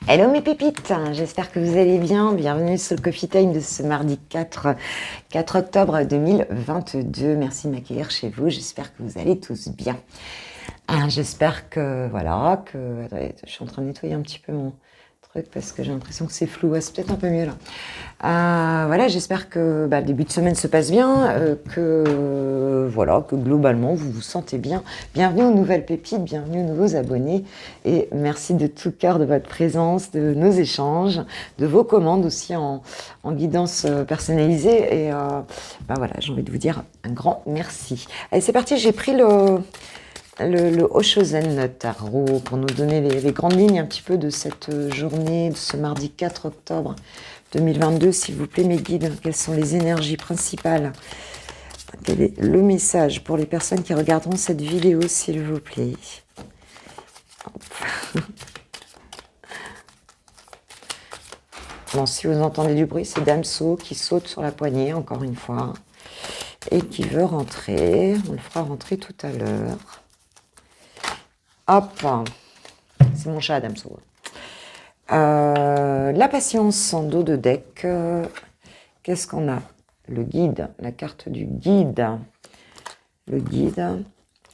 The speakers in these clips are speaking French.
Hello mes pépites, j'espère que vous allez bien. Bienvenue sur le Coffee Time de ce mardi 4 octobre 2022. Merci de m'accueillir chez vous, j'espère que vous allez tous bien. J'espère que, voilà, attendez, je suis en train de nettoyer un petit peu mon truc parce que j'ai l'impression que c'est flou. C'est peut-être un peu mieux là. Voilà, j'espère que le début de semaine se passe bien, que globalement vous vous sentez bien. Bienvenue aux nouvelles pépites, bienvenue aux nouveaux abonnés et merci de tout cœur de votre présence, de nos échanges, de vos commandes aussi en guidance personnalisée. Et voilà, j'ai envie de vous dire un grand merci. Allez, c'est parti, j'ai pris le Oshozen Tarot pour nous donner les grandes lignes un petit peu de cette journée, de ce mardi 4 octobre 2022, s'il vous plaît, mes guides. Quelles sont les énergies principales? Quel est le message pour les personnes qui regarderont cette vidéo, s'il vous plaît? Bon, si vous entendez du bruit, c'est Damso qui saute sur la poignée, encore une fois, et qui veut rentrer. On le fera rentrer tout à l'heure. Hop, c'est mon chat, Damso. La patience en dos de deck. Qu'est-ce qu'on a? Le guide, la carte du guide. Le guide,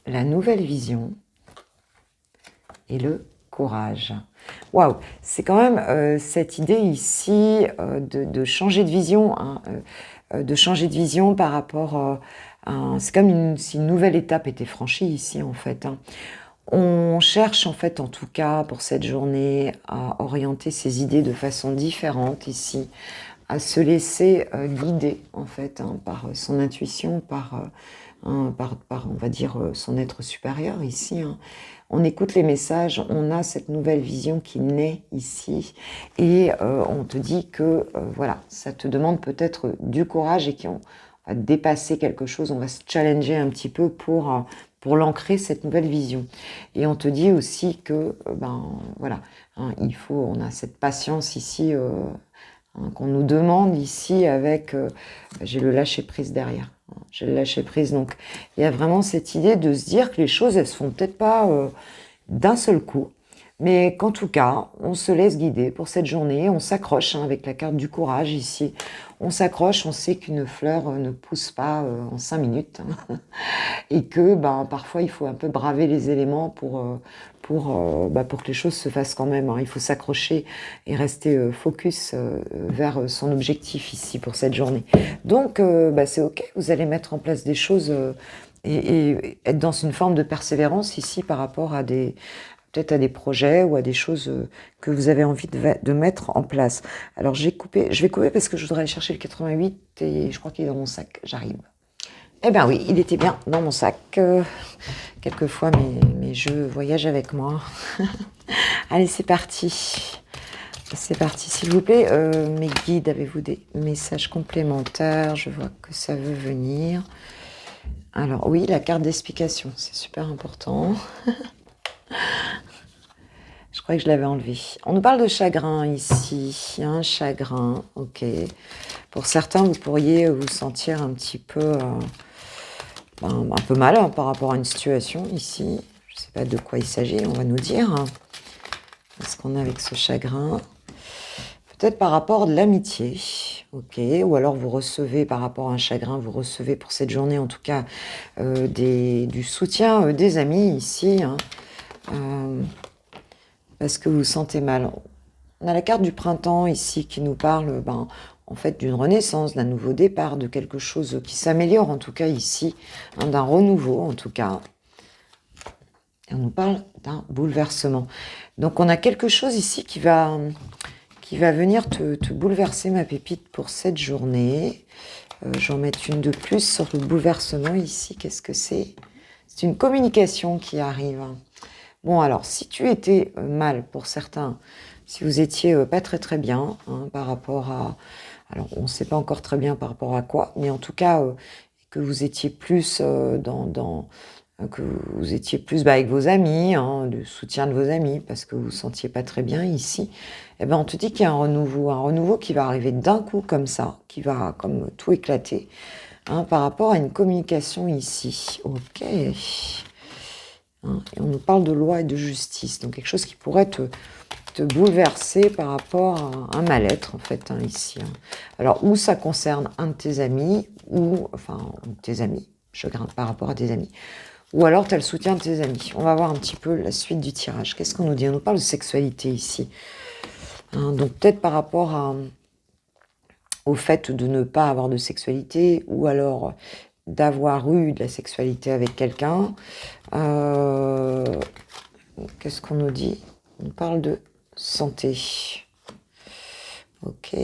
la nouvelle vision et le courage. Waouh, c'est quand même cette idée ici de changer de vision, de changer de vision par rapport à... C'est comme si une nouvelle étape était franchie ici, en fait. On cherche, en fait, en tout cas, pour cette journée, à orienter ses idées de façon différente ici, à se laisser guider, en fait, par son intuition, par, on va dire, son être supérieur ici. On écoute les messages, on a cette nouvelle vision qui naît ici, et on te dit que, voilà, ça te demande peut-être du courage et qu'on va dépasser quelque chose, on va se challenger un petit peu pour l'ancrer, cette nouvelle vision. Et on te dit aussi que, voilà, on a cette patience ici, qu'on nous demande ici avec, j'ai le lâcher-prise derrière. J'ai le lâcher-prise, donc il y a vraiment cette idée de se dire que les choses, elles se font peut-être pas d'un seul coup, mais qu'en tout cas, on se laisse guider pour cette journée, on s'accroche avec la carte du courage ici, on s'accroche, on sait qu'une fleur ne pousse pas en 5 minutes, et que parfois il faut un peu braver les éléments pour que les choses se fassent quand même. Il faut s'accrocher et rester focus vers son objectif ici pour cette journée. Donc c'est ok, vous allez mettre en place des choses et être dans une forme de persévérance ici par rapport à peut-être à des projets ou à des choses que vous avez envie de mettre en place. Alors je vais couper parce que je voudrais aller chercher le 88 et je crois qu'il est dans mon sac, j'arrive. Eh bien oui, il était bien dans mon sac. Quelquefois mes jeux voyagent avec moi. Allez, c'est parti. C'est parti, s'il vous plaît. Mes guides, avez-vous des messages complémentaires? Je vois que ça veut venir. Alors oui, la carte d'explication, c'est super important. Je crois que je l'avais enlevé. On nous parle de chagrin ici. Un chagrin, ok. Pour certains, vous pourriez vous sentir un petit peu... un peu mal par rapport à une situation ici. Je ne sais pas de quoi il s'agit, on va nous dire. Qu'est-ce qu'on a avec ce chagrin? Peut-être par rapport de l'amitié, ok. Ou alors vous recevez par rapport à un chagrin, vous recevez pour cette journée en tout cas du soutien des amis ici. Parce que vous vous sentez mal. On a la carte du printemps ici qui nous parle... en fait, d'une renaissance, d'un nouveau départ, de quelque chose qui s'améliore, en tout cas ici, d'un renouveau, en tout cas. Et on nous parle d'un bouleversement. Donc, on a quelque chose ici qui va venir te bouleverser, ma pépite, pour cette journée. J'en mets une de plus sur le bouleversement ici. Qu'est-ce que c'est? C'est une communication qui arrive. Bon, alors, si tu étais mal pour certains, si vous étiez pas très très bien par rapport à... Alors, on ne sait pas encore très bien par rapport à quoi, mais en tout cas, que vous étiez plus que vous étiez plus avec vos amis, le soutien de vos amis, parce que vous ne vous sentiez pas très bien ici, eh ben, on te dit qu'il y a un renouveau qui va arriver d'un coup comme ça, qui va comme tout éclater, par rapport à une communication ici. Ok. Et on nous parle de loi et de justice, donc quelque chose qui pourrait te bouleverser par rapport à un mal-être, en fait, hein, ici. Hein. Alors, ou ça concerne un de tes amis, ou, enfin, tes amis, je grimpe par rapport à tes amis, ou alors tu as le soutien de tes amis. On va voir un petit peu la suite du tirage. Qu'est-ce qu'on nous dit? On nous parle de sexualité ici. Hein, donc, peut-être par rapport au fait de ne pas avoir de sexualité, ou alors d'avoir eu de la sexualité avec quelqu'un. Qu'est-ce qu'on nous dit? On parle de santé. Ok.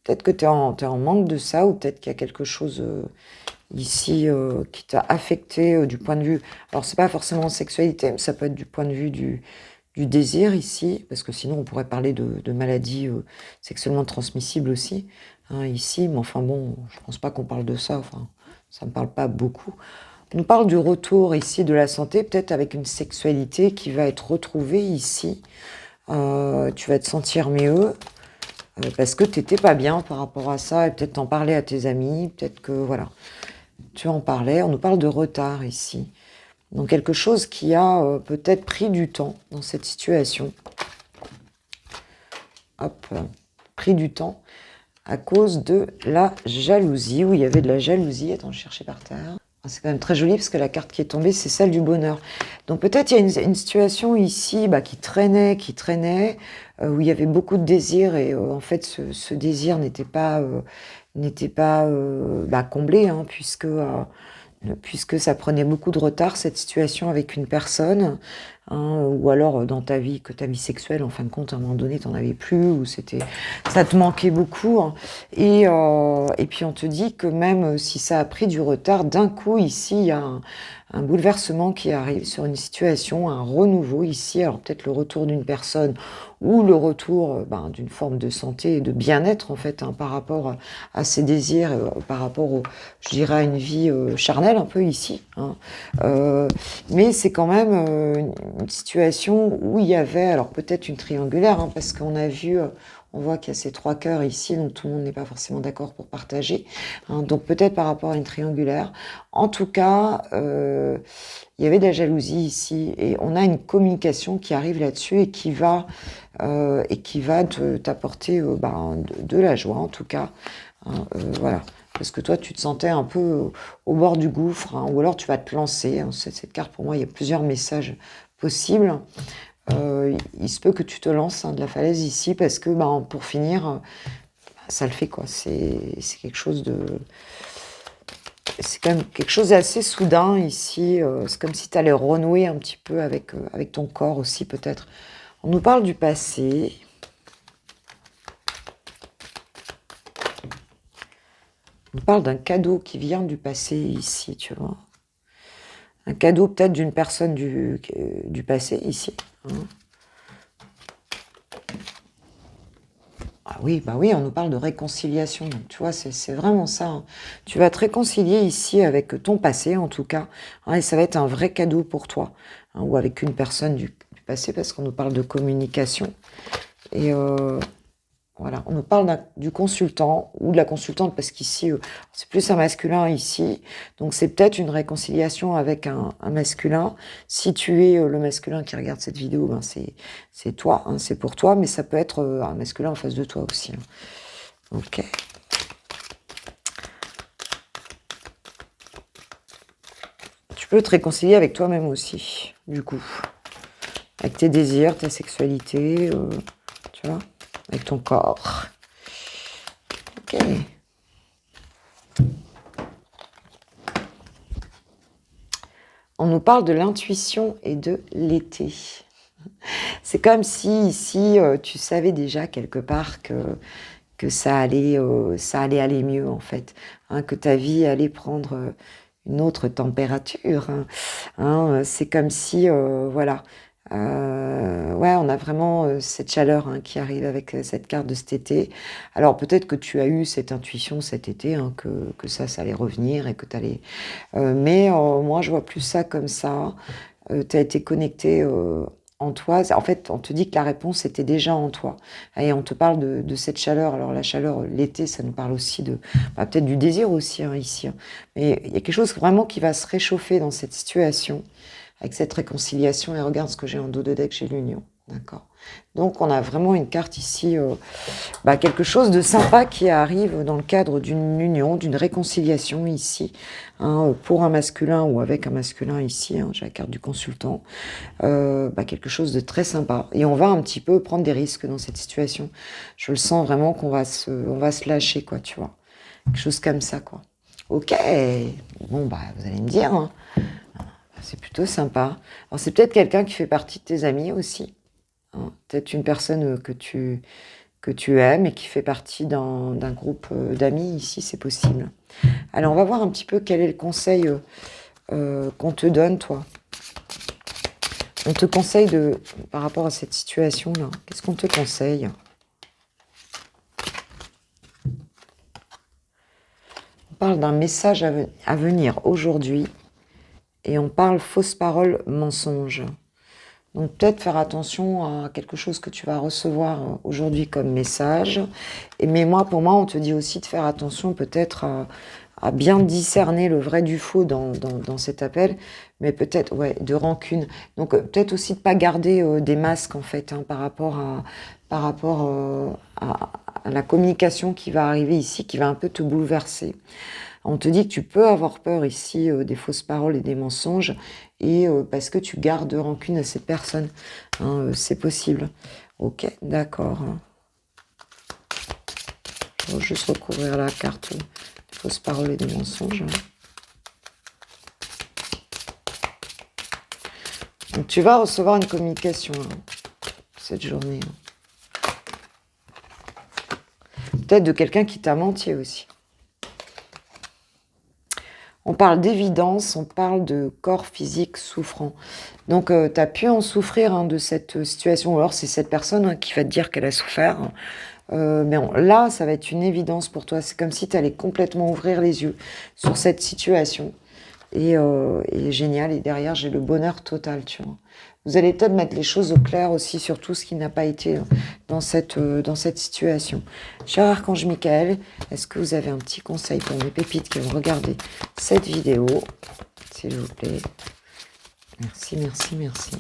Peut-être que tu es en manque de ça, ou peut-être qu'il y a quelque chose ici qui t'a affecté du point de vue... Alors, c'est pas forcément sexualité, mais ça peut être du point de vue du désir ici, parce que sinon on pourrait parler de maladies sexuellement transmissibles aussi, hein, ici, mais enfin bon, je pense pas qu'on parle de ça, enfin, ça me parle pas beaucoup. On nous parle du retour ici de la santé, peut-être avec une sexualité qui va être retrouvée ici. Tu vas te sentir mieux parce que tu n'étais pas bien par rapport à ça, et peut-être t'en parler à tes amis, peut-être que voilà, tu en parlais. On nous parle de retard ici. Donc quelque chose qui a peut-être pris du temps dans cette situation. Hop, pris du temps à cause de la jalousie, où il y avait de la jalousie. Attends, je cherchais par terre. C'est quand même très joli parce que la carte qui est tombée, c'est celle du bonheur. Donc peut-être il y a une situation ici qui traînait, où il y avait beaucoup de désir et en fait ce désir n'était pas comblé, hein, puisque ça prenait beaucoup de retard, cette situation avec une personne, hein, ou alors dans ta vie sexuelle, en fin de compte, à un moment donné, t'en avais plus, ou ça te manquait beaucoup, hein. Et puis on te dit que même si ça a pris du retard, d'un coup, ici, il y a un bouleversement qui arrive sur une situation, un renouveau ici, alors peut-être le retour d'une personne, ou le retour d'une forme de santé et de bien-être, en fait, hein, par rapport à ses désirs, par rapport, je dirais, à une vie charnelle, un peu ici. Hein. Mais c'est quand même une situation où il y avait, alors peut-être une triangulaire, hein, parce qu'on a vu... on voit qu'il y a ces 3 cœurs ici, donc tout le monde n'est pas forcément d'accord pour partager. Hein, donc peut-être par rapport à une triangulaire. En tout cas, il y avait de la jalousie ici, et on a une communication qui arrive là-dessus et qui va t'apporter de la joie, en tout cas. Hein, voilà. Parce que toi, tu te sentais un peu au bord du gouffre, hein, ou alors tu vas te lancer. Hein, cette carte, pour moi, il y a plusieurs messages possibles. Il se peut que tu te lances, hein, de la falaise ici, parce que pour finir, ça le fait, quoi. C'est quelque chose de... C'est quand même quelque chose d'assez soudain ici. C'est comme si tu allais renouer un petit peu avec ton corps aussi, peut-être. On nous parle du passé. On nous parle d'un cadeau qui vient du passé ici, tu vois. Un cadeau peut-être d'une personne du passé ici. Hein. Ah oui, on nous parle de réconciliation. Donc, tu vois, c'est vraiment ça. Hein. Tu vas te réconcilier ici avec ton passé, en tout cas. Hein, et ça va être un vrai cadeau pour toi. Hein, ou avec une personne du passé, parce qu'on nous parle de communication. Et voilà, on nous parle du consultant ou de la consultante, parce qu'ici, c'est plus un masculin ici. Donc, c'est peut-être une réconciliation avec un masculin. Si tu es le masculin qui regarde cette vidéo, c'est toi, hein, c'est pour toi, mais ça peut être un masculin en face de toi aussi. Hein. Ok. Tu peux te réconcilier avec toi-même aussi, du coup. Avec tes désirs, ta sexualité, tu vois, avec ton corps. Ok. On nous parle de l'intuition et de l'été. C'est comme si ici, tu savais déjà quelque part que ça allait aller mieux, en fait. Hein, que ta vie allait prendre une autre température. Hein. Hein, c'est comme si, voilà. On a vraiment cette chaleur, hein, qui arrive avec cette carte de cet été. Alors peut-être que tu as eu cette intuition cet été, hein, que ça allait revenir et que tu allais... mais moi, je vois plus ça comme ça. Tu as été connecté en toi. En fait, on te dit que la réponse était déjà en toi. Et on te parle de cette chaleur. Alors la chaleur, l'été, ça nous parle aussi de... peut-être du désir aussi, hein, ici. Hein. Mais il y a quelque chose vraiment qui va se réchauffer dans cette situation, avec cette réconciliation. Et regarde ce que j'ai en dos de deck, j'ai l'union. D'accord. Donc, on a vraiment une carte ici, quelque chose de sympa qui arrive dans le cadre d'une union, d'une réconciliation ici, hein, pour un masculin ou avec un masculin ici, hein, j'ai la carte du consultant, quelque chose de très sympa. Et on va un petit peu prendre des risques dans cette situation. Je le sens vraiment qu'on va on va se lâcher, quoi, tu vois. Quelque chose comme ça, quoi. Ok, bon, vous allez me dire, hein. C'est plutôt sympa. Alors, c'est peut-être quelqu'un qui fait partie de tes amis aussi, hein. Peut-être une personne que tu aimes et qui fait partie d'un groupe d'amis ici, c'est possible. Alors, on va voir un petit peu quel est le conseil qu'on te donne, toi. On te conseille par rapport à cette situation-là. Qu'est-ce qu'on te conseille? On parle d'un message à venir aujourd'hui et on parle fausse parole, mensonge. Donc peut-être faire attention à quelque chose que tu vas recevoir aujourd'hui comme message. Mais pour moi, on te dit aussi de faire attention peut-être à bien discerner le vrai du faux dans cet appel, mais peut-être, ouais, de rancune. Donc peut-être aussi de ne pas garder des masques, en fait, hein, par rapport à la communication qui va arriver ici, qui va un peu te bouleverser. On te dit que tu peux avoir peur ici des fausses paroles et des mensonges, et parce que tu gardes rancune à cette personne. Hein, c'est possible. Ok, d'accord. Je vais juste recouvrir la carte des fausses paroles et des mensonges. Donc, tu vas recevoir une communication cette journée. Peut-être de quelqu'un qui t'a menti aussi. On parle d'évidence, on parle de corps physique souffrant. Donc, tu as pu en souffrir de cette situation, ou alors c'est cette personne qui va te dire qu'elle a souffert. Mais là, ça va être une évidence pour toi. C'est comme si tu allais complètement ouvrir les yeux sur cette situation. Et génial. Et derrière, j'ai le bonheur total, tu vois. Vous allez peut-être mettre les choses au clair aussi sur tout ce qui n'a pas été dans cette situation. Cher Archange Michael, est-ce que vous avez un petit conseil pour mes pépites qui vont regarder cette vidéo, s'il vous plaît? Merci, merci, merci.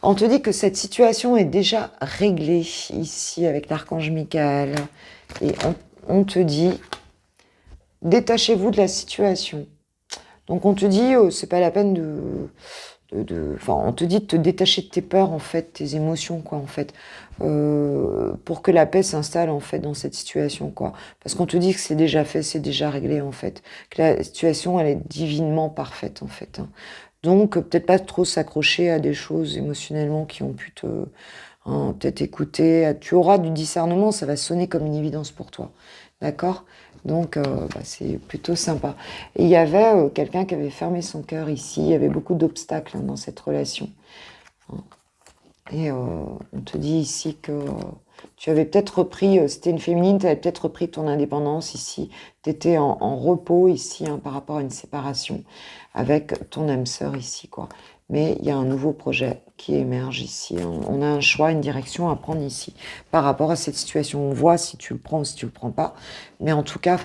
On te dit que cette situation est déjà réglée ici avec l'Archange Michael. Et on te dit, détachez-vous de la situation. Donc on te dit, c'est pas la peine on te dit de te détacher de tes peurs, en fait, tes émotions, quoi, en fait, pour que la paix s'installe, en fait, dans cette situation, quoi. Parce qu'on te dit que c'est déjà fait, c'est déjà réglé, en fait. Que la situation, elle est divinement parfaite, en fait, hein. Donc, peut-être pas trop s'accrocher à des choses émotionnellement qui ont pu peut-être écouter. Tu auras du discernement, ça va sonner comme une évidence pour toi. D'accord? Donc, c'est plutôt sympa. Et il y avait quelqu'un qui avait fermé son cœur ici. Il y avait beaucoup d'obstacles dans cette relation. Et on te dit ici que tu avais peut-être repris, c'était une féminine, tu avais peut-être repris ton indépendance ici. Tu étais en repos ici par rapport à une séparation avec ton âme sœur ici, quoi. Mais il y a un nouveau projet qui émerge ici. On a un choix, une direction à prendre ici par rapport à cette situation. On voit si tu le prends ou si tu le prends pas. Mais en tout cas,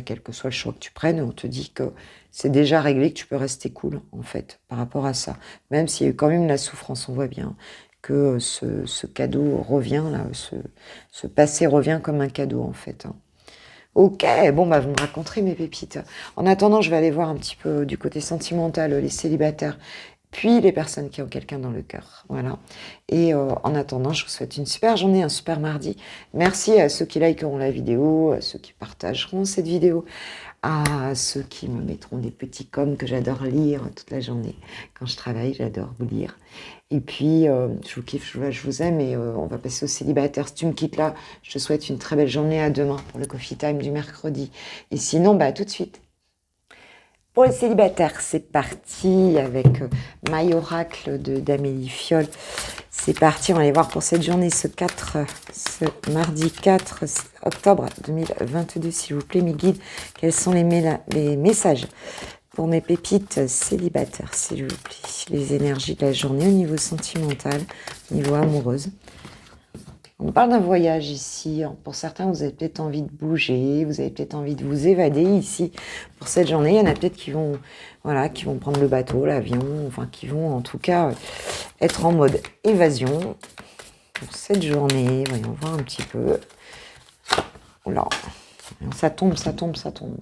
quel que soit le choix que tu prennes, on te dit que c'est déjà réglé, que tu peux rester cool, en fait, par rapport à ça. Même s'il y a eu quand même la souffrance, on voit bien que ce cadeau revient, là, ce passé revient comme un cadeau, en fait. Hein. Ok, bon, vous me raconterez mes pépites. En attendant, je vais aller voir un petit peu du côté sentimental, les célibataires, puis les personnes qui ont quelqu'un dans le cœur. Voilà. Et en attendant, je vous souhaite une super journée, un super mardi. Merci à ceux qui likeront la vidéo, à ceux qui partageront cette vidéo, à ceux qui me mettront des petits coms que j'adore lire toute la journée. Quand je travaille, j'adore vous lire. Et puis, je vous kiffe, je vous aime et on va passer aux célibataires. Si tu me quittes là, je te souhaite une très belle journée. À demain pour le Coffee Time du mercredi. Et sinon, tout de suite. Pour les célibataires, c'est parti avec My Oracle d'Amélie Fiol. C'est parti, on va aller voir pour cette journée, ce mardi 4 octobre 2022, s'il vous plaît, mes guides. Quels sont les messages pour mes pépites célibataires, s'il vous plaît? Les énergies de la journée au niveau sentimental, au niveau amoureuse. On parle d'un voyage ici. Pour certains, vous avez peut-être envie de bouger, vous avez peut-être envie de vous évader ici. Pour cette journée, il y en a peut-être qui vont, voilà, qui vont prendre le bateau, l'avion, enfin qui vont en tout cas être en mode évasion. Pour cette journée, voyons voir un petit peu. Oula, ça tombe, ça tombe, ça tombe.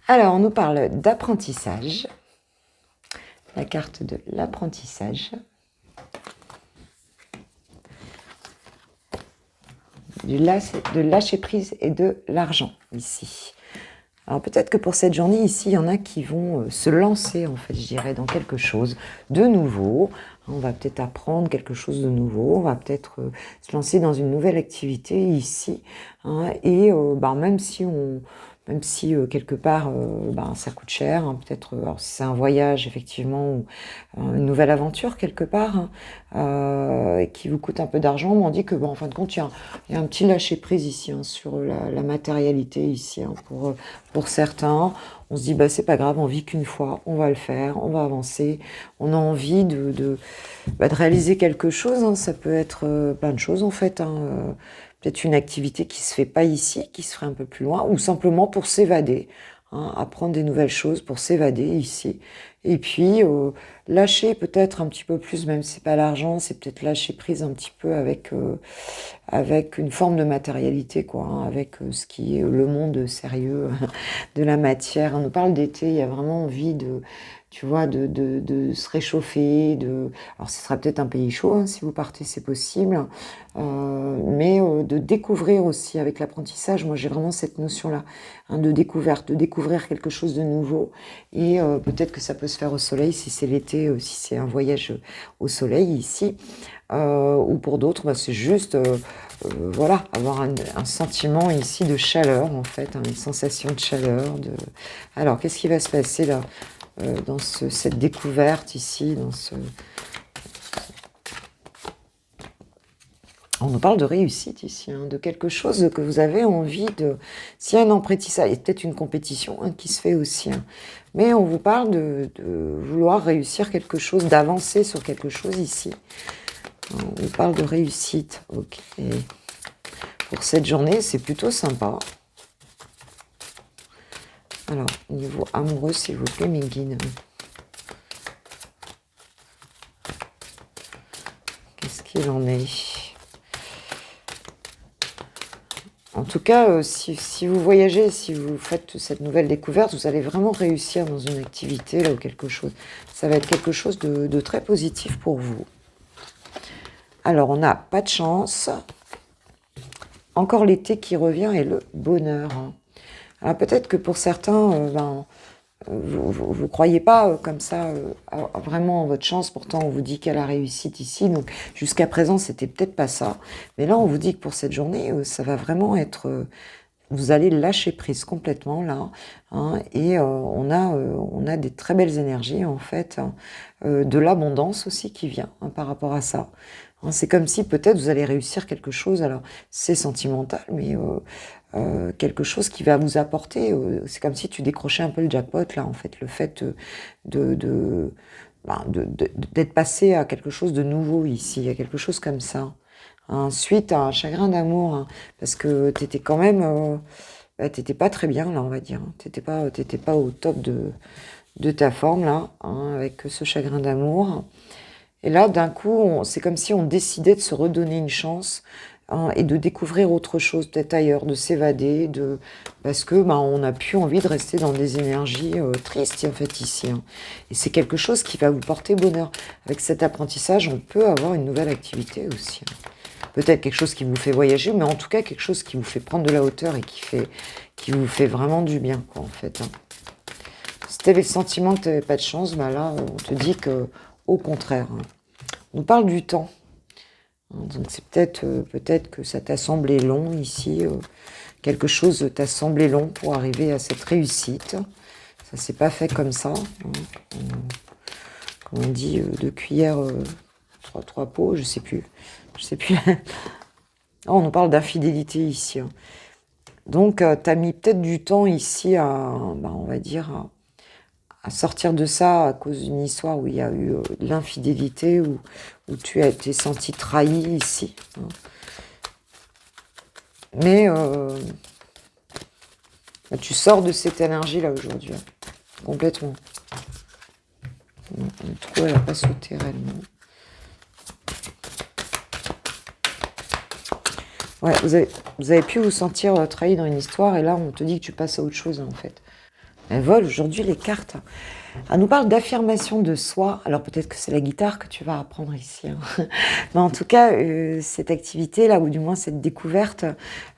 Alors, on nous parle d'apprentissage. La carte de l'apprentissage. De lâcher prise et de l'argent ici. Alors peut-être que pour cette journée ici, il y en a qui vont se lancer en fait, je dirais, dans quelque chose de nouveau. On va peut-être apprendre quelque chose de nouveau, on va peut-être se lancer dans une nouvelle activité ici. Hein, et même si quelque part ça coûte cher, hein, peut-être alors si c'est un voyage effectivement ou une nouvelle aventure quelque part et qui vous coûte un peu d'argent, on dit que en fin de compte il y a un petit lâcher prise ici hein, sur la matérialité ici hein, pour certains. On se dit c'est pas grave, on vit qu'une fois, on va le faire, on va avancer, on a envie de réaliser quelque chose, hein, ça peut être plein de choses en fait. Hein, peut-être une activité qui se fait pas ici, qui se ferait un peu plus loin, ou simplement pour s'évader, hein, apprendre des nouvelles choses pour s'évader ici. Et puis lâcher peut-être un petit peu plus, même si c'est pas l'argent, c'est peut-être lâcher prise un petit peu avec une forme de matérialité, quoi, hein, avec ce qui est le monde sérieux de la matière. On nous parle d'été, il y a vraiment envie tu vois, de se réchauffer. Alors, ce sera peut-être un pays chaud, hein, si vous partez, c'est possible. Mais de découvrir aussi avec l'apprentissage. Moi, j'ai vraiment cette notion-là, hein, de découverte, de découvrir quelque chose de nouveau. Et peut-être que ça peut se faire au soleil, si c'est l'été, si c'est un voyage au soleil ici. Ou pour d'autres, c'est juste... voilà, avoir un sentiment ici de chaleur, en fait, hein, une sensation de chaleur. Alors, qu'est-ce qui va se passer là dans cette découverte ici, On nous parle de réussite ici, hein, de quelque chose que vous avez envie de... S'il y a un apprentissage, il y a peut-être une compétition hein, qui se fait aussi, hein, mais on vous parle de vouloir réussir quelque chose, d'avancer sur quelque chose ici. On vous parle de réussite, ok. Pour cette journée, c'est plutôt sympa. Alors, niveau amoureux, s'il vous plaît, mes guides. Qu'est-ce qu'il en est? En tout cas, si vous voyagez, si vous faites cette nouvelle découverte, vous allez vraiment réussir dans une activité là, ou quelque chose. Ça va être quelque chose de très positif pour vous. Alors, on n'a pas de chance. Encore l'été qui revient et le bonheur. Hein. Alors peut-être que pour certains, vous ne croyez pas comme ça vraiment en votre chance. Pourtant, on vous dit qu'il y a la réussite ici. Donc jusqu'à présent, c'était peut-être pas ça. Mais là, on vous dit que pour cette journée, ça va vraiment être... vous allez lâcher prise complètement là. Hein, et on a des très belles énergies en fait. Hein, de l'abondance aussi qui vient hein, par rapport à ça. Hein, c'est comme si peut-être vous allez réussir quelque chose. Alors c'est sentimental, mais... quelque chose qui va vous apporter, c'est comme si tu décrochais un peu le jackpot là en fait, le fait d'être passé à quelque chose de nouveau ici, à quelque chose comme ça. Ensuite, un chagrin d'amour, hein, parce que t'étais quand même, t'étais pas très bien là on va dire, hein. T'étais pas au top de ta forme là, hein, avec ce chagrin d'amour. Et là d'un coup, c'est comme si on décidait de se redonner une chance. Hein, et de découvrir autre chose peut-être ailleurs, de s'évader, parce que on n'a plus envie de rester dans des énergies tristes en fait ici. Hein. Et c'est quelque chose qui va vous porter bonheur. Avec cet apprentissage, on peut avoir une nouvelle activité aussi. Hein. Peut-être quelque chose qui vous fait voyager, mais en tout cas quelque chose qui vous fait prendre de la hauteur et qui vous fait vraiment du bien, quoi, en fait. Hein. Si tu avais le sentiment que tu n'avais pas de chance, là, on te dit que au contraire. Hein. On nous parle du temps. Donc c'est peut-être que ça t'a semblé long ici, quelque chose t'a semblé long pour arriver à cette réussite. Ça s'est pas fait comme ça. Hein. Comme on dit, deux cuillères, trois pots, je sais plus. Oh, on nous parle d'infidélité ici. Hein. Donc t'as mis peut-être du temps ici on va dire, à sortir de ça à cause d'une histoire où il y a eu de l'infidélité, où tu as été senti trahi ici. Hein. Mais tu sors de cette énergie-là aujourd'hui, hein, complètement. Le trou, elle n'a pas sauté réellement. Ouais, vous avez pu vous sentir trahi dans une histoire, et là, on te dit que tu passes à autre chose, en fait. Elles volent aujourd'hui les cartes. Elle nous parle d'affirmation de soi. Alors peut-être que c'est la guitare que tu vas apprendre ici, hein. Mais en tout cas, cette activité-là, ou du moins cette découverte,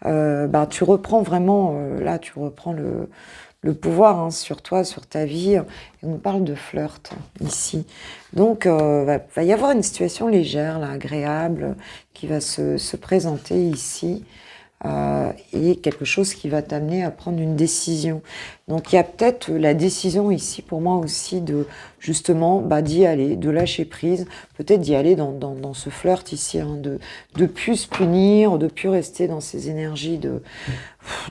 tu reprends vraiment, là, tu reprends le pouvoir, hein, sur toi, sur ta vie. Et on nous parle de flirt ici. Donc, va y avoir une situation légère, là, agréable, qui va se présenter ici. Et quelque chose qui va t'amener à prendre une décision. Donc il y a peut-être la décision ici pour moi aussi de justement d'y aller, de lâcher prise, peut-être d'y aller dans ce flirt ici, hein, de plus se punir, de plus rester dans ces énergies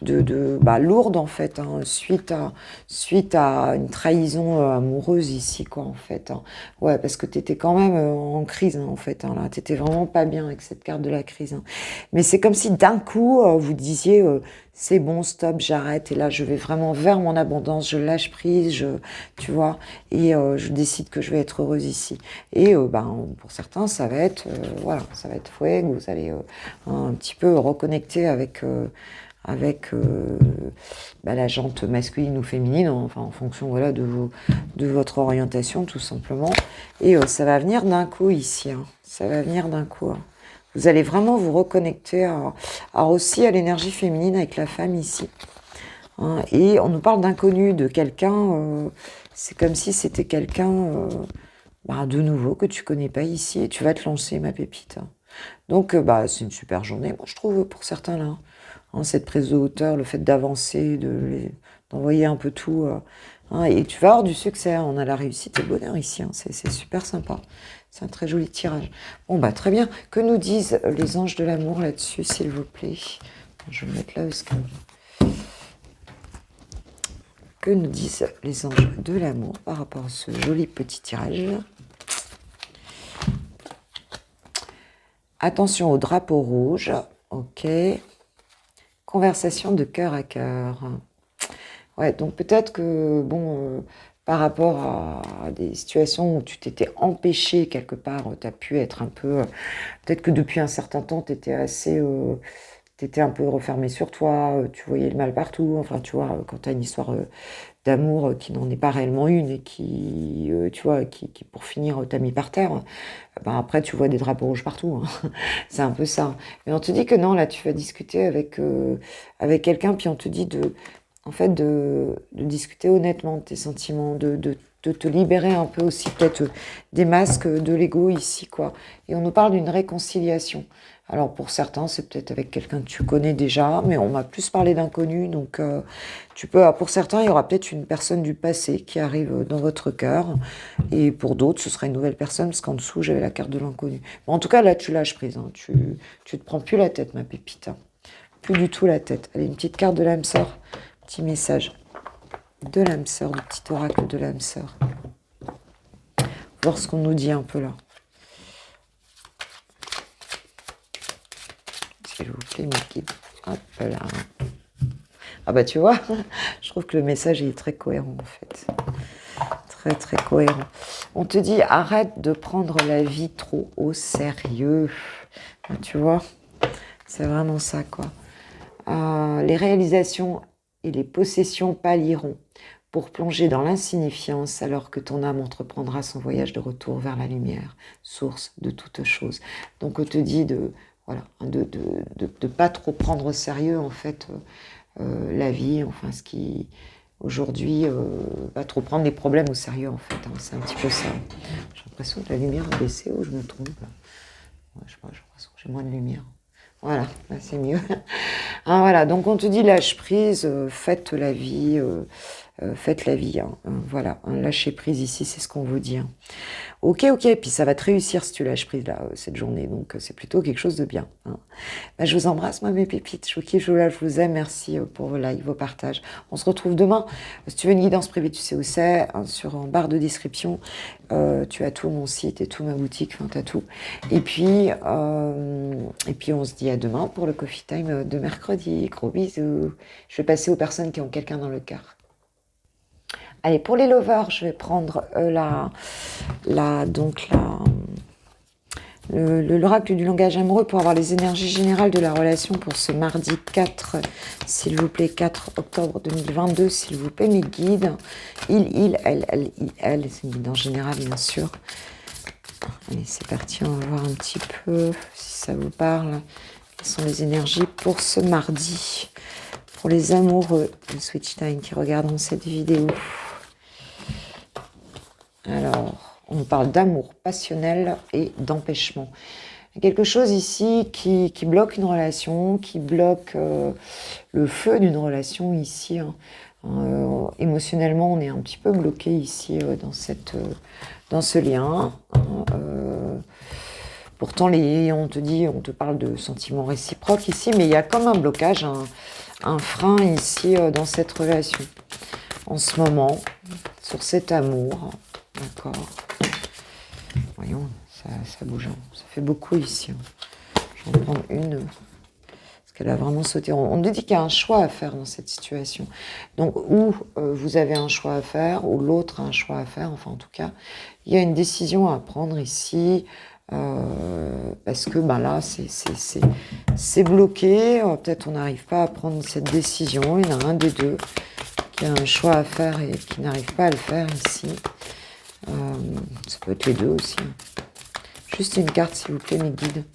lourdes en fait, hein, suite à une trahison amoureuse ici, quoi, en fait, hein. Ouais, parce que tu étais quand même en crise, hein, en fait, hein, là, tu étais vraiment pas bien avec cette carte de la crise, hein. Mais c'est comme si d'un coup vous disiez c'est bon, stop, j'arrête, et là je vais vraiment vers mon abondance, je lâche prise, tu vois, et je décide que je vais être heureuse ici. Et pour certains, ça va être ça va être fouet, vous allez un petit peu reconnecter avec la jante masculine ou féminine, enfin en fonction de votre orientation tout simplement. Et ça va venir d'un coup ici, hein. Ça va venir d'un coup, hein. Vous allez vraiment vous reconnecter aussi à l'énergie féminine avec la femme ici, hein. Et on nous parle d'inconnu, de quelqu'un, c'est comme si c'était quelqu'un de nouveau que tu connais pas ici, et tu vas te lancer, ma pépite, hein. Donc c'est une super journée, moi je trouve, pour certains là, hein, cette prise de hauteur, le fait d'avancer, d'envoyer un peu tout, hein, et tu vas avoir du succès, hein. On a la réussite et le bonheur ici, hein. C'est super sympa. C'est un très joli tirage. Bon, très bien. Que nous disent les anges de l'amour là-dessus, s'il vous plaît? Je vais me mettre là parce que nous disent les anges de l'amour par rapport à ce joli petit tirage? Attention au drapeau rouge. Ok. Conversation de cœur à cœur. Ouais, donc peut-être que, par rapport à des situations où tu t'étais empêché quelque part, tu as pu être un peu... peut-être que depuis un certain temps, tu étais t'étais un peu refermé sur toi, tu voyais le mal partout. Enfin, tu vois, quand tu as une histoire d'amour qui n'en est pas réellement une et qui, tu vois, qui pour finir t'a mis par terre, après tu vois des drapeaux rouges partout, hein. C'est un peu ça. Mais on te dit que non, là tu vas discuter avec quelqu'un, puis on te dit en fait, de discuter honnêtement de tes sentiments, de te libérer un peu aussi peut-être des masques de l'ego ici, quoi. Et on nous parle d'une réconciliation. Alors pour certains, c'est peut-être avec quelqu'un que tu connais déjà, mais on m'a plus parlé d'inconnu, donc pour certains, il y aura peut-être une personne du passé qui arrive dans votre cœur, et pour d'autres, ce sera une nouvelle personne, parce qu'en dessous, j'avais la carte de l'inconnu. Bon, en tout cas, là, tu lâches prise, hein. Tu te prends plus la tête, ma pépite, hein. Plus du tout la tête. Allez, une petite carte de l'âme sœur, petit message de l'âme sœur, le petit oracle de l'âme sœur. Voir ce qu'on nous dit un peu là. S'il vous plaît, mes guides. Hop là. Ah tu vois, je trouve que le message est très cohérent en fait. Très très cohérent. On te dit arrête de prendre la vie trop au sérieux. Tu vois, c'est vraiment ça, quoi. Les réalisations et les possessions pâliront pour plonger dans l'insignifiance alors que ton âme entreprendra son voyage de retour vers la lumière, source de toutes choses. Donc on te dit de pas trop prendre au sérieux en fait la vie, enfin ce qui aujourd'hui pas trop prendre les problèmes au sérieux en fait, hein. C'est un petit peu ça. J'ai l'impression que la lumière a baissé, ou je me trompe. Ouais, j'ai l'impression que j'ai moins de lumière. Voilà, c'est mieux. Hein, voilà, donc on te dit lâche prise, faites la vie, faites la vie. Voilà, lâcher prise ici, c'est ce qu'on vous dit. Ok, et puis ça va te réussir si tu lâches prise là, cette journée, donc c'est plutôt quelque chose de bien. Bah, je vous embrasse, moi, mes pépites, je vous kiffe, je vous aime, merci pour vos likes, vos partages. On se retrouve demain. Si tu veux une guidance privée, tu sais où c'est, en barre de description, tu as tout mon site et tout ma boutique, enfin, tu as tout. Et puis, on se dit à demain pour le Coffee Time de mercredi. Gros bisous. Je vais passer aux personnes qui ont quelqu'un dans le cœur. Allez, pour les lovers, je vais prendre l'oracle du langage amoureux pour avoir les énergies générales de la relation pour ce mardi 4, s'il vous plaît, 4 octobre 2022, s'il vous plaît, mes guides. Elle, c'est une guidance générale, bien sûr. Allez, c'est parti, on va voir un petit peu si ça vous parle. Quelles sont les énergies pour ce mardi, pour les amoureux de Switch Time qui regarderont cette vidéo. Alors, on parle d'amour passionnel et d'empêchement. Il y a quelque chose ici qui bloque une relation, qui bloque le feu d'une relation ici. Émotionnellement, on est un petit peu bloqué ici dans ce lien. Pourtant, on te parle de sentiments réciproques ici, mais il y a comme un blocage, un frein ici dans cette relation. En ce moment, sur cet amour. D'accord. Voyons, ça bouge. Ça fait beaucoup ici. Je vais en prendre une. Parce qu'elle a vraiment sauté. On nous dit qu'il y a un choix à faire dans cette situation. Donc, ou vous avez un choix à faire, ou l'autre a un choix à faire. Enfin, en tout cas, il y a une décision à prendre ici. Parce que là, c'est bloqué. Peut-être on n'arrive pas à prendre cette décision. Il y en a un des deux qui a un choix à faire et qui n'arrive pas à le faire ici. Ça peut être les deux aussi. Juste une carte, s'il vous plaît, mes guides,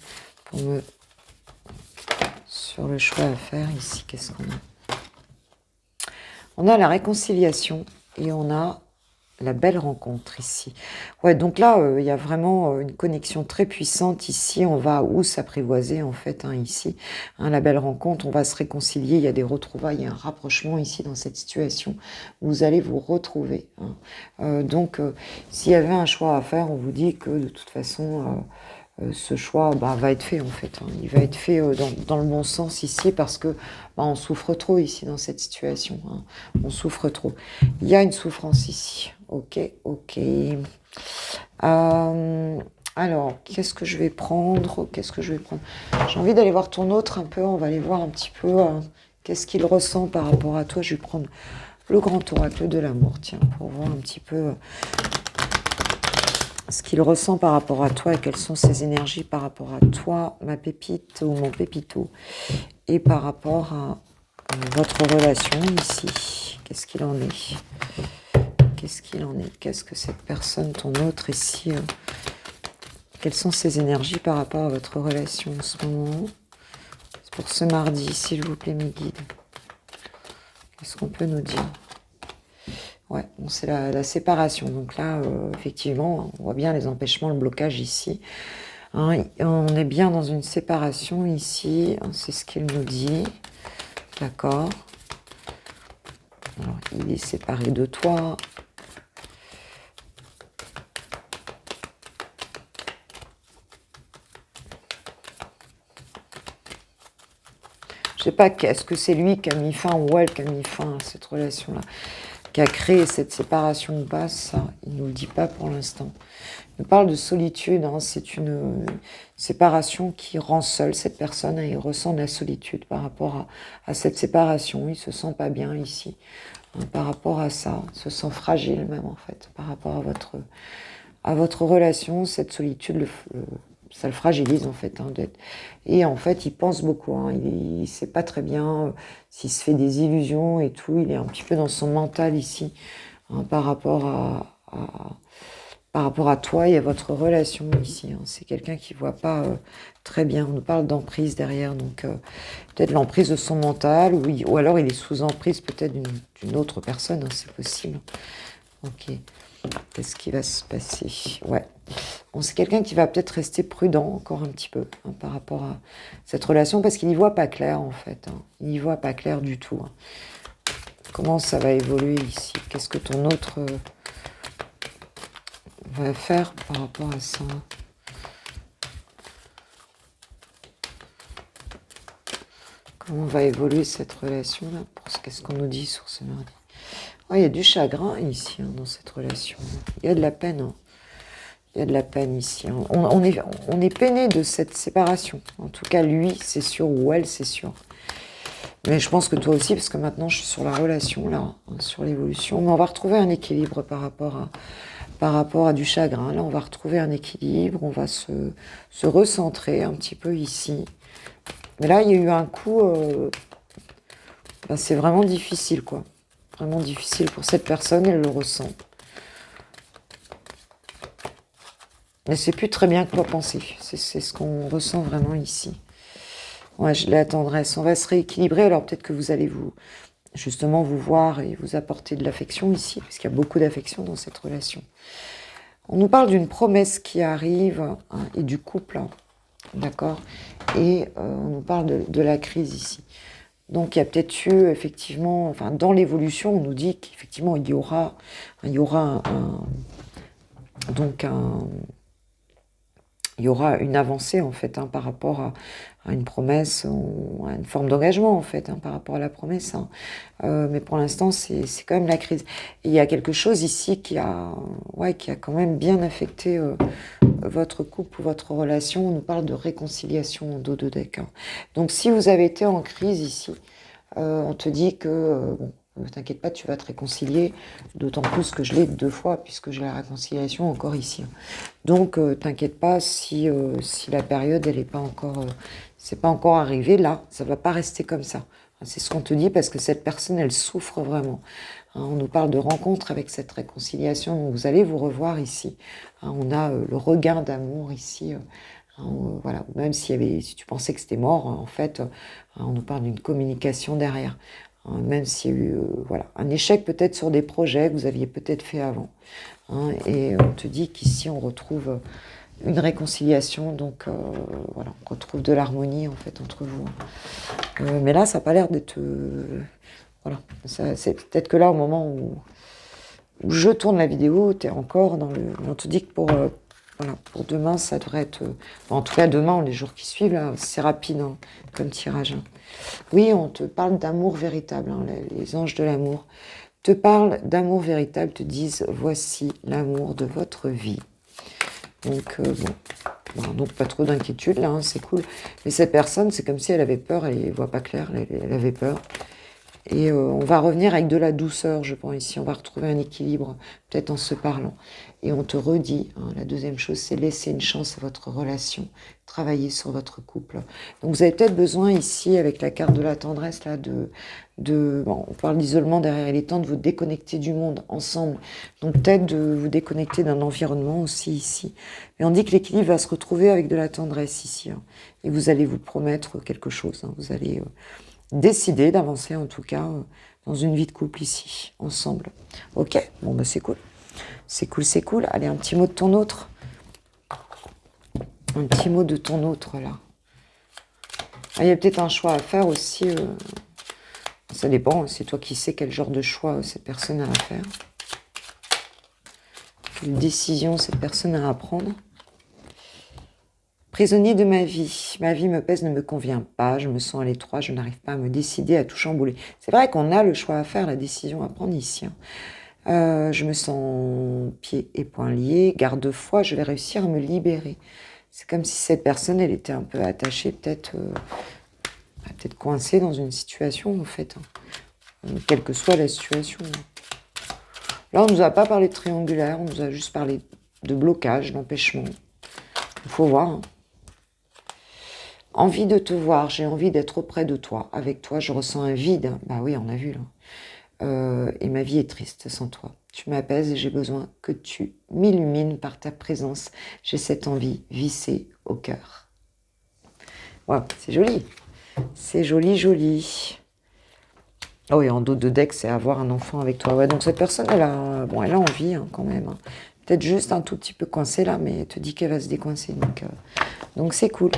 sur le choix à faire ici. Qu'est-ce qu'on a? On a la réconciliation et on a la belle rencontre ici. Ouais, donc là, il y a vraiment une connexion très puissante ici. On va où s'apprivoiser, en fait, ici. La belle rencontre, on va se réconcilier. Il y a des retrouvailles, il y a un rapprochement ici dans cette situation. Vous allez vous retrouver. Donc, s'il y avait un choix à faire, on vous dit que de toute façon, ce choix va être fait, en fait. Il va être fait dans le bon sens ici parce que on souffre trop ici dans cette situation. On souffre trop. Il y a une souffrance ici. Ok. Alors, qu'est-ce que je vais prendre? J'ai envie d'aller voir ton autre un peu. On va aller voir un petit peu qu'est-ce qu'il ressent par rapport à toi. Je vais prendre le grand oracle de l'amour, tiens, pour voir un petit peu ce qu'il ressent par rapport à toi et quelles sont ses énergies par rapport à toi, ma pépite ou mon pépito, et par rapport à votre relation ici. Qu'est-ce qu'il en est? Qu'est-ce que cette personne, ton autre ici, quelles sont ses énergies par rapport à votre relation en ce moment? C'est pour ce mardi, s'il vous plaît, mes guides. Qu'est-ce qu'on peut nous dire? Ouais, bon, c'est la séparation. Donc là, effectivement, on voit bien les empêchements, le blocage ici. On est bien dans une séparation ici. C'est ce qu'il nous dit. D'accord. Alors, il est séparé de toi. Je sais pas, est-ce que c'est lui qui a mis fin ou elle qui a mis fin à cette relation-là, qui a créé cette séparation ou pas, ça, il ne nous le dit pas pour l'instant. Il nous parle de solitude, c'est une séparation qui rend seule cette personne, et il ressent de la solitude par rapport à cette séparation. Il ne se sent pas bien ici, par rapport à ça. Il se sent fragile même, en fait, par rapport à votre relation. Cette solitude, ça le fragilise, en fait. Et en fait, il pense beaucoup. Il ne sait pas très bien s'il se fait des illusions et tout. Il est un petit peu dans son mental ici, par rapport à toi et à votre relation ici. C'est quelqu'un qui ne voit pas très bien. On nous parle d'emprise derrière, donc peut-être l'emprise de son mental, ou alors il est sous emprise peut-être d'une autre personne, c'est possible. Ok. Qu'est-ce qui va se passer? Ouais. Bon, c'est quelqu'un qui va peut-être rester prudent encore un petit peu par rapport à cette relation, parce qu'il n'y voit pas clair, en fait. Il n'y voit pas clair du tout. Comment ça va évoluer ici? Qu'est-ce que ton autre va faire par rapport à ça? Comment va évoluer cette relation-là? Qu'est-ce qu'on nous dit sur ce mardi? Oh, il y a du chagrin ici, hein, dans cette relation. Il y a de la peine. Hein. Il y a de la peine ici. Hein. On est peiné de cette séparation. En tout cas, lui, c'est sûr, ou elle, c'est sûr. Mais je pense que toi aussi, parce que maintenant, je suis sur la relation, là, hein, sur l'évolution. Mais on va retrouver un équilibre par rapport à du chagrin. Là, on va retrouver un équilibre. On va se recentrer un petit peu ici. Mais là, il y a eu un coup... ben, c'est vraiment difficile, quoi. Vraiment difficile pour cette personne, elle le ressent. Mais c'est plus très bien quoi penser. C'est ce qu'on ressent vraiment ici. Ouais, la tendresse. On va se rééquilibrer. Alors peut-être que vous allez justement vous voir et vous apporter de l'affection ici, parce qu'il y a beaucoup d'affection dans cette relation. On nous parle d'une promesse qui arrive, hein, et du couple, hein, d'accord. Et on nous parle de la crise ici. Donc il y a peut-être eu effectivement, enfin dans l'évolution, on nous dit qu'effectivement il y aura une avancée en fait, hein, par rapport à une promesse, ou à une forme d'engagement en fait, hein, par rapport à la promesse. Hein. Mais pour l'instant c'est quand même la crise. Et il y a quelque chose ici qui a quand même bien affecté votre couple ou votre relation. On nous parle de réconciliation en dos de deck. Hein. Donc si vous avez été en crise ici, on te dit que, bon, ne t'inquiète pas, tu vas te réconcilier, d'autant plus que je l'ai 2 fois, puisque j'ai la réconciliation encore ici. Donc, t'inquiète pas si la période, elle n'est pas encore, c'est pas encore arrivé, là, ça va pas rester comme ça. C'est ce qu'on te dit, parce que cette personne, elle souffre vraiment. Hein, on nous parle de rencontre avec cette réconciliation, donc vous allez vous revoir ici. Hein, on a le regain d'amour ici. Voilà, même si tu pensais que c'était mort, en fait, on nous parle d'une communication derrière. Même s'il y a eu un échec peut-être sur des projets que vous aviez peut-être fait avant. Hein, et on te dit qu'ici on retrouve une réconciliation, donc on retrouve de l'harmonie en fait entre vous. Mais là, ça n'a pas l'air d'être... voilà, c'est peut-être que là, au moment où je tourne la vidéo, tu es encore dans le... On te dit que pour demain, ça devrait être... en tout cas, demain, les jours qui suivent, là, c'est rapide, hein, comme tirage. Hein. Oui, on te parle d'amour véritable. Hein, les anges de l'amour te parlent d'amour véritable, te disent, voici l'amour de votre vie. Donc, donc pas trop d'inquiétude, là, hein, c'est cool. Mais cette personne, c'est comme si elle avait peur, elle ne voit pas clair, elle avait peur. Et on va revenir avec de la douceur, je pense, ici. On va retrouver un équilibre, peut-être en se parlant. Et on te redit, hein, la deuxième chose, c'est laisser une chance à votre relation, travailler sur votre couple. Donc vous avez peut-être besoin ici, avec la carte de la tendresse, là, on parle d'isolement derrière, il est temps de vous déconnecter du monde ensemble. Donc peut-être de vous déconnecter d'un environnement aussi ici. Mais on dit que l'équilibre va se retrouver avec de la tendresse ici. Hein, et vous allez vous promettre quelque chose. Hein, vous allez... décider d'avancer en tout cas dans une vie de couple ici, ensemble. Ok, bon bah c'est cool. C'est cool, c'est cool. Allez, un petit mot de ton autre. Un petit mot de ton autre là. Ah, il y a peut-être un choix à faire aussi. Ça dépend, c'est toi qui sais quel genre de choix cette personne a à faire. Quelle décision cette personne a à prendre. Prisonnier de ma vie me pèse, ne me convient pas, je me sens à l'étroit, je n'arrive pas à me décider, à tout chambouler. C'est vrai qu'on a le choix à faire, la décision à prendre ici. Hein. Je me sens pieds et poings liés, garde-foi, je vais réussir à me libérer. C'est comme si cette personne, elle était un peu attachée, peut-être coincée dans une situation, en fait. Hein. Quelle que soit la situation. Là, on ne nous a pas parlé de triangulaire, on nous a juste parlé de blocage, d'empêchement. Il faut voir. Hein. Envie de te voir, j'ai envie d'être auprès de toi. Avec toi, je ressens un vide. Bah oui, on a vu là. Et ma vie est triste sans toi. Tu m'apaises et j'ai besoin que tu m'illumines par ta présence. J'ai cette envie vissée au cœur. Wow, c'est joli. C'est joli, joli. Oh, et en dos de deck, c'est avoir un enfant avec toi. Ouais, donc cette personne, elle a envie hein, quand même. Hein. Peut-être juste un tout petit peu coincée là, mais elle te dit qu'elle va se décoincer. Donc c'est cool.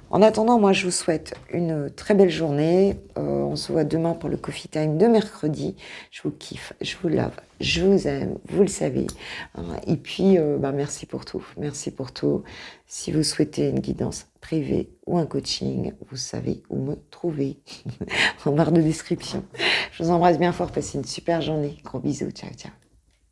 En attendant, moi je vous souhaite une très belle journée. On se voit demain pour le Coffee Time de mercredi. Je vous kiffe, je vous love, je vous aime, vous le savez. Et puis, merci pour tout. Merci pour tout. Si vous souhaitez une guidance privée ou un coaching, vous savez où me trouver en barre de description. Je vous embrasse bien fort. Passez une super journée. Gros bisous. Ciao, ciao.